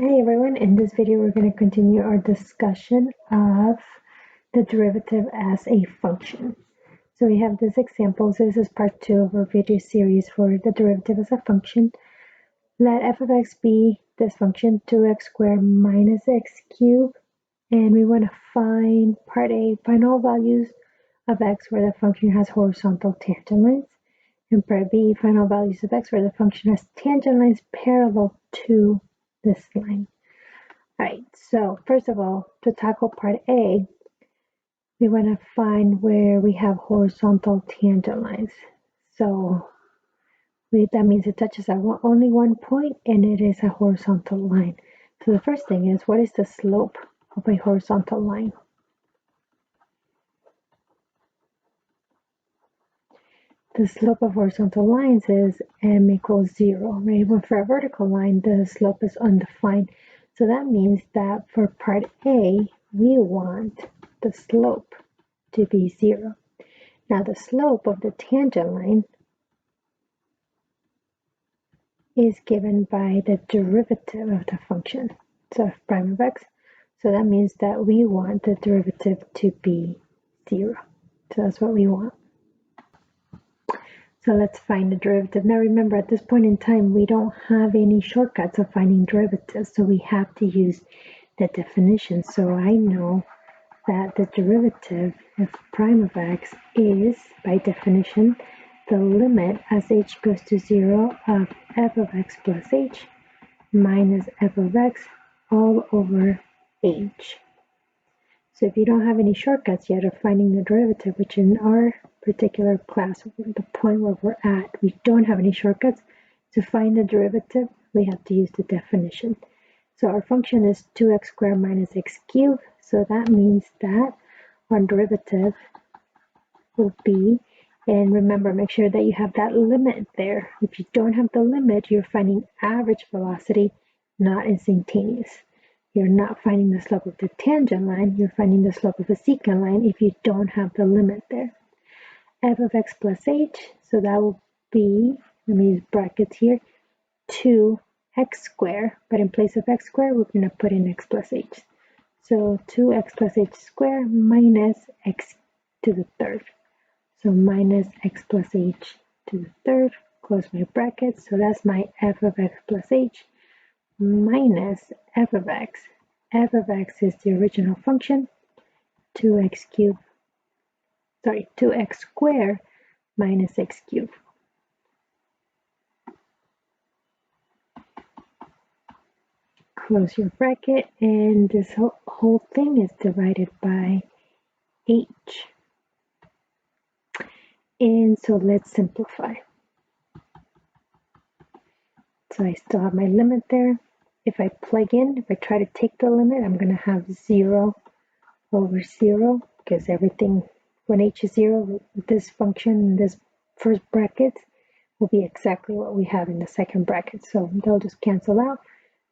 Hey everyone, in this video we're going to continue our discussion of the derivative as a function. So we have this example, so this is part 2 of our video series for the derivative as a function. Let f of x be this function 2x squared minus x cubed, and we want to find part A, find all values of x where the function has horizontal tangent lines, and part B, find all values of x where the function has tangent lines parallel to this line. All right, so first of all, to tackle part A, we want to find where we have horizontal tangent lines. So that means it touches at only one point and it is a horizontal line. So the first thing is, what is the slope of a horizontal line? The slope of horizontal lines is m equals 0, right? But for a vertical line, the slope is undefined. So that means that for part A, we want the slope to be 0. Now the slope of the tangent line is given by the derivative of the function, so f prime of x. So that means that we want the derivative to be 0. So that's what we want. So let's find the derivative. Now remember, at this point in time, we don't have any shortcuts of finding derivatives, so we have to use the definition. So I know that the derivative f prime of x is, by definition, the limit as h goes to 0 of f of x plus h minus f of x all over h. So if you don't have any shortcuts yet of finding the derivative, which in our particular class, the point where we're at, we don't have any shortcuts. To find the derivative, we have to use the definition. So our function is 2x squared minus x cubed. So that means that our derivative will be, and remember, make sure that you have that limit there. If you don't have the limit, you're finding average velocity, not instantaneous. You're not finding the slope of the tangent line, you're finding the slope of the secant line if you don't have the limit there. F of x plus h, so that will be, let me use brackets here, 2x squared, but in place of x squared, we're going to put in x plus h. So 2x plus h squared minus x to the third. So minus x plus h to the third, close my brackets. So that's my f of x plus h minus f of x. F of x is the original function, 2x squared minus x cubed. Close your bracket, and this whole thing is divided by h. And so let's simplify. So I still have my limit there. If I plug in, if I try to take the limit, I'm going to have 0 over 0, because everything, when h is 0, this function, this first bracket, will be exactly what we have in the second bracket. So they'll just cancel out,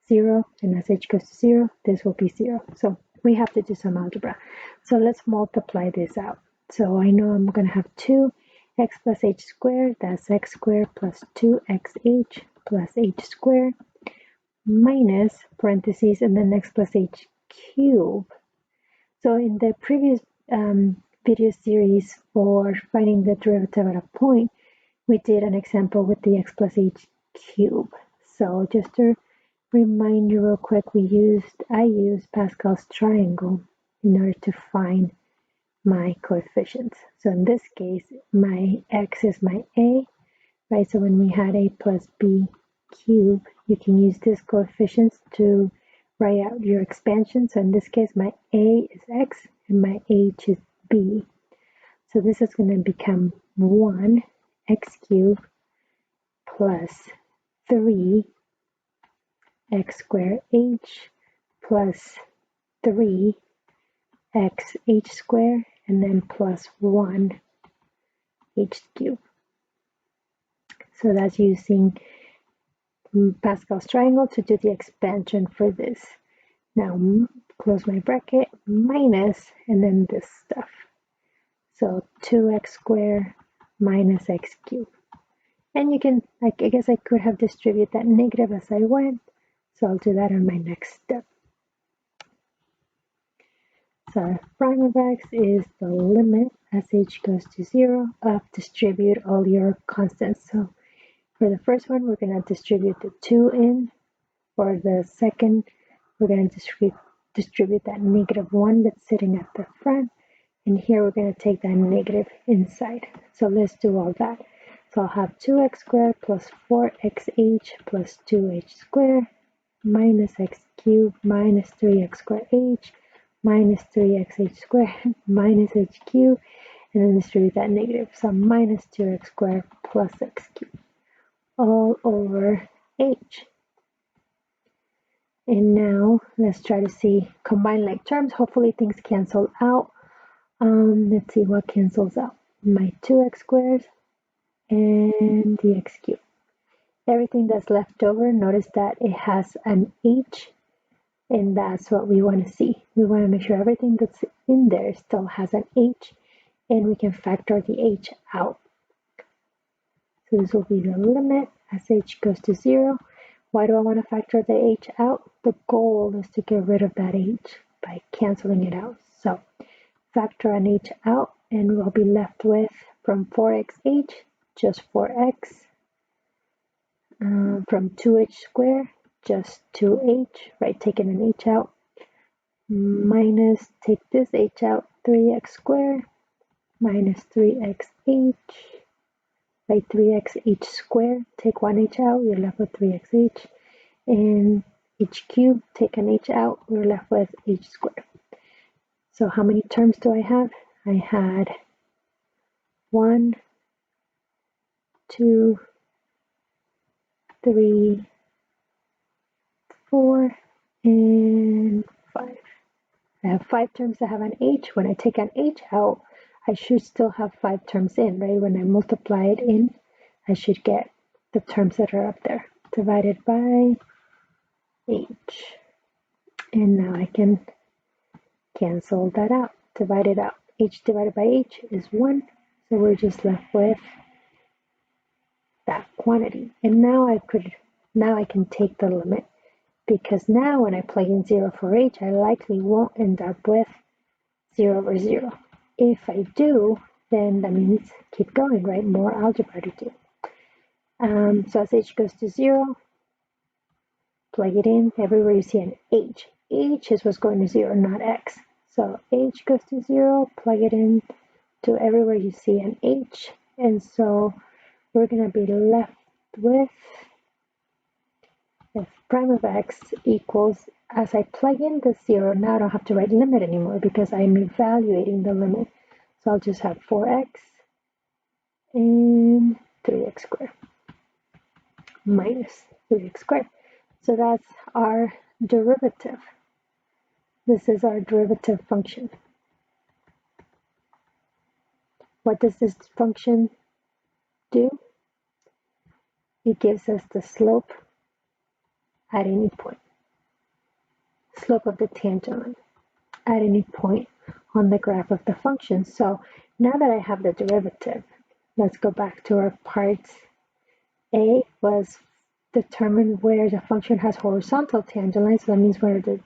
0, and as h goes to 0, this will be 0. So we have to do some algebra. So let's multiply this out. So I know I'm going to have 2x plus h squared, that's x squared plus 2xh plus h squared, minus parentheses and then x plus h cubed. So in the previous video series for finding the derivative at a point, we did an example with the x plus h cubed. So just to remind you real quick, I used Pascal's triangle in order to find my coefficients. So in this case, my x is my a, right? So when we had a plus b cubed, you can use these coefficients to write out your expansion. So in this case, my a is x and my h is b. So this is going to become 1 x cubed plus 3 x squared h plus 3 x h squared, and then plus 1 h cubed. So that's using Pascal's triangle to do the expansion for this. Now close my bracket, minus, and then this stuff. So 2x squared minus x cubed. And you can, I guess I could have distributed that negative as I went. So I'll do that on my next step. So f prime of x is the limit as h goes to 0 of distribute all your constants. So for the first one, we're going to distribute the 2 in. For the second, we're going to distribute that -1 that's sitting at the front. And here we're going to take that negative inside. So let's do all that. So I'll have 2x squared plus 4xh plus 2h squared minus x cubed minus 3x squared h minus 3xh squared minus h cubed, and then distribute that negative. So minus 2x squared plus x cubed all over h. And now let's try to see combine like terms. Hopefully things cancel out. Let's see what cancels out. My 2x squared and the x cubed. Everything that's left over, notice that it has an h, and that's what we want to see. We want to make sure everything that's in there still has an h, and we can factor the h out. So this will be the limit as h goes to 0. Why do I want to factor the h out? The goal is to get rid of that h by canceling it out. So factor an h out, and we'll be left with from 4xh, just 4x, from 2h squared, just 2h, right, taking an h out, minus, take this h out, 3x squared, minus 3xh, by 3xh squared, take one h out, you're left with 3xh, and h cubed, take an h out, we're left with h squared. So how many terms do I have? I had 1, 2, 3, 4, and 5. I have 5 terms that have an h. When I take an h out, I should still have 5 terms in, right? When I multiply it in, I should get the terms that are up there divided by h. And now I can cancel that out, divide it out. H divided by h is 1, so we're just left with that quantity. And now I can take the limit, because now when I plug in 0 for h, I likely won't end up with 0 over 0. If I do, then that means keep going, right? More algebra to do. So as h goes to 0, plug it in. Everywhere you see an h. H is what's going to 0, not x. So h goes to 0, plug it in to everywhere you see an h. And so we're going to be left with f prime of x equals, as I plug in the 0, now I don't have to write limit anymore because I'm evaluating the limit. So I'll just have 4x and 3x squared minus 3x squared. So that's our derivative. This is our derivative function. What does this function do? It gives us the slope at any point. Slope of the tangent line at any point on the graph of the function. So now that I have the derivative, let's go back to our parts. A was determine where the function has horizontal tangent lines, so that means where the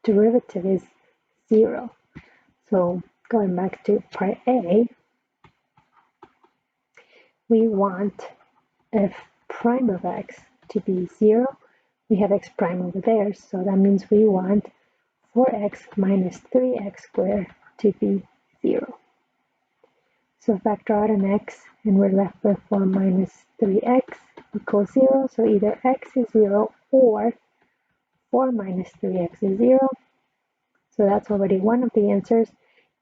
derivative is 0. So going back to part A, we want f prime of x to be 0. We have x prime over there, so that means we want 4x minus 3x squared to be 0. So factor out an x, and we're left with 4 minus 3x equals 0. So either x is 0 or 4 minus 3x is 0. So that's already one of the answers.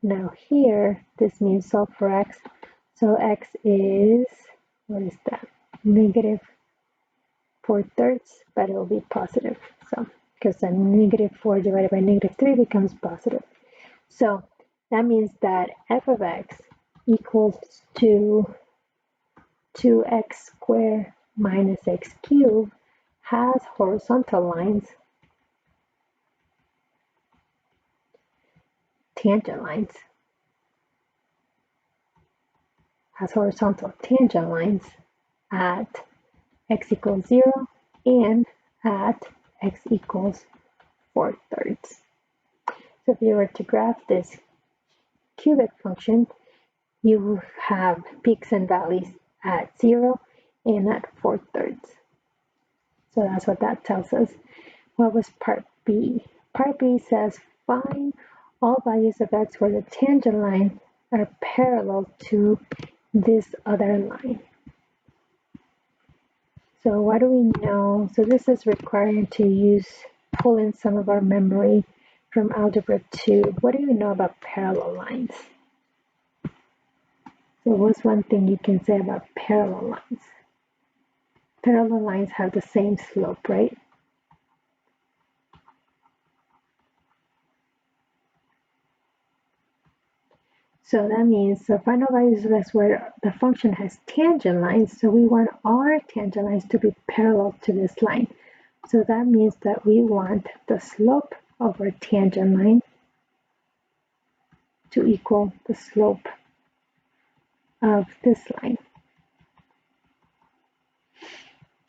Now here, this means solve for x. So x is, what is that? Negative 4/3, but it will be positive. So, because a negative 4 divided by negative 3 becomes positive. So that means that f of x equals to 2x squared minus x cubed has horizontal lines, tangent lines, has horizontal tangent lines at x equals 0 and at x equals 4/3. So if you were to graph this cubic function, you have peaks and valleys at 0 and at 4/3. So that's what that tells us. What was part B? Part B says find all values of x where the tangent line are parallel to this other line. So what do we know? So this is requiring to pull in some of our memory from Algebra 2. What do you know about parallel lines? So what's one thing you can say about parallel lines? Parallel lines have the same slope, right? So that means the final values of x where the function has tangent lines. So we want our tangent lines to be parallel to this line. So that means that we want the slope of our tangent line to equal the slope of this line.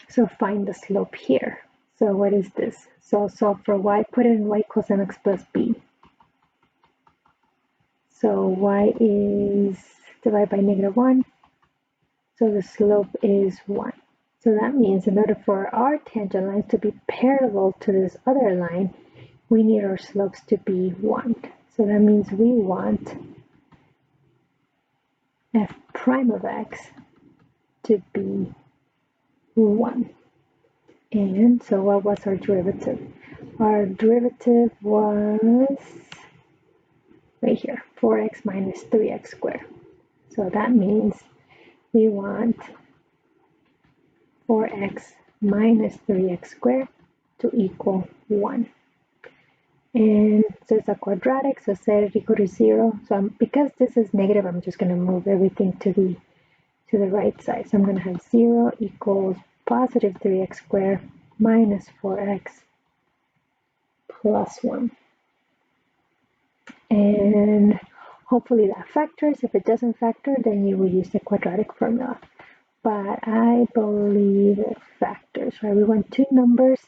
So find the slope here. So what is this? So solve for y, put in y equals mx plus b. So y is divided by -1. So the slope is 1. So that means in order for our tangent lines to be parallel to this other line, we need our slopes to be 1. So that means we want f prime of x to be 1. And so what was our derivative? Our derivative was right here, 4x minus 3x squared. So that means we want 4x minus 3x squared to equal 1. And so it's a quadratic, so set it equal to 0. So because this is negative, I'm just going to move everything to the right side. So I'm going to have 0 equals positive 3x squared minus 4x plus 1. And hopefully that factors. If it doesn't factor, then you will use the quadratic formula. But I believe it factors, right? We want two numbers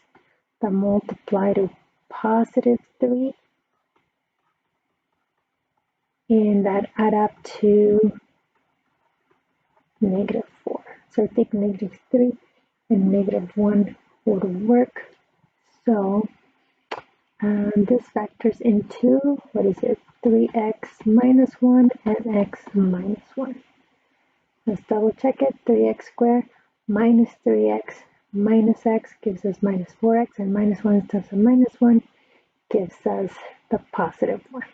that multiply to positive 3 and that add up to -4. So I think -3 and -1 would work. So this factors into, what is it, 3x minus 1 and x minus 1. Let's double check it. 3x squared minus 3x minus x gives us minus 4x, and minus 1 times a minus 1 gives us the positive 1.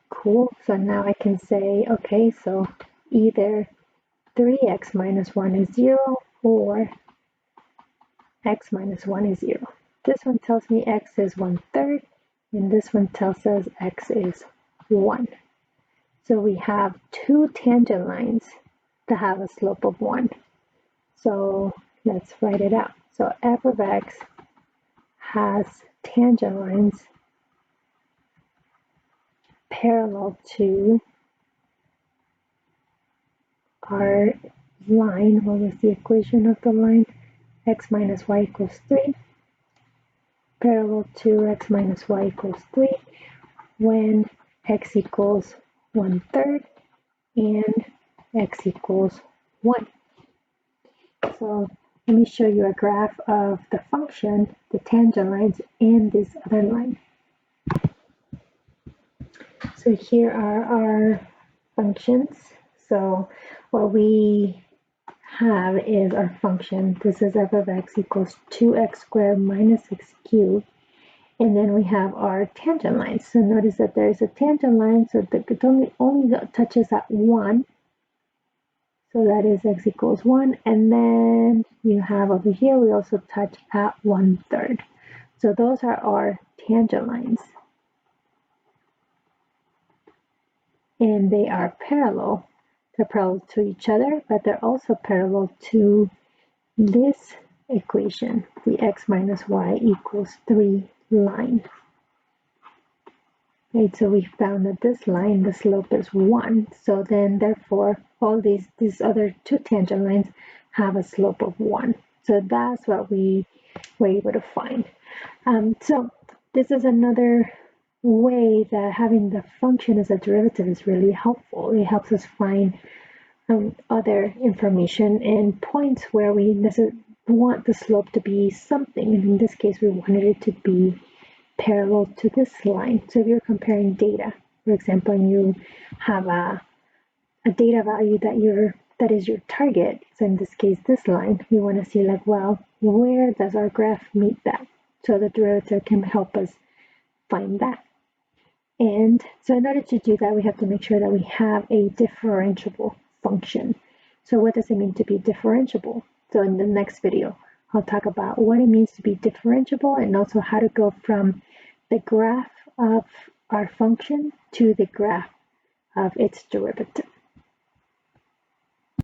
Cool. So now I can say, okay, so either 3x minus 1 is 0 or x minus 1 is 0. This one tells me x is 1/3, and this one tells us x is 1. So we have two tangent lines that have a slope of 1. So let's write it out. So f of x has tangent lines parallel to our line. What was the equation of the line? X minus y equals 3. Parallel to x minus y equals 3 when x equals 1/3 and x equals 1. So let me show you a graph of the function, the tangent lines, and this other line. So here are our functions. So what we have is our function. This is f of x equals 2x squared minus x cubed. And then we have our tangent lines. So notice that there is a tangent line, so it only touches at 1. So that is x equals 1. And then you have over here, we also touch at 1/3. So those are our tangent lines. And they are parallel. They're parallel to each other, but they're also parallel to this equation, the x minus y equals 3 line. Right, so we found that this line, the slope is 1. So then therefore all these other two tangent lines have a slope of 1. So that's what we we're able to find. So this is another way that having the function as a derivative is really helpful. It helps us find other information and points where we want the slope to be something. And in this case, we wanted it to be parallel to this line. So if you're comparing data, for example, and you have a data value that is your target, so in this case, this line, we want to see like, well, where does our graph meet that? So the derivative can help us find that. And so in order to do that, we have to make sure that we have a differentiable function. So what does it mean to be differentiable? So in the next video, I'll talk about what it means to be differentiable and also how to go from the graph of our function to the graph of its derivative.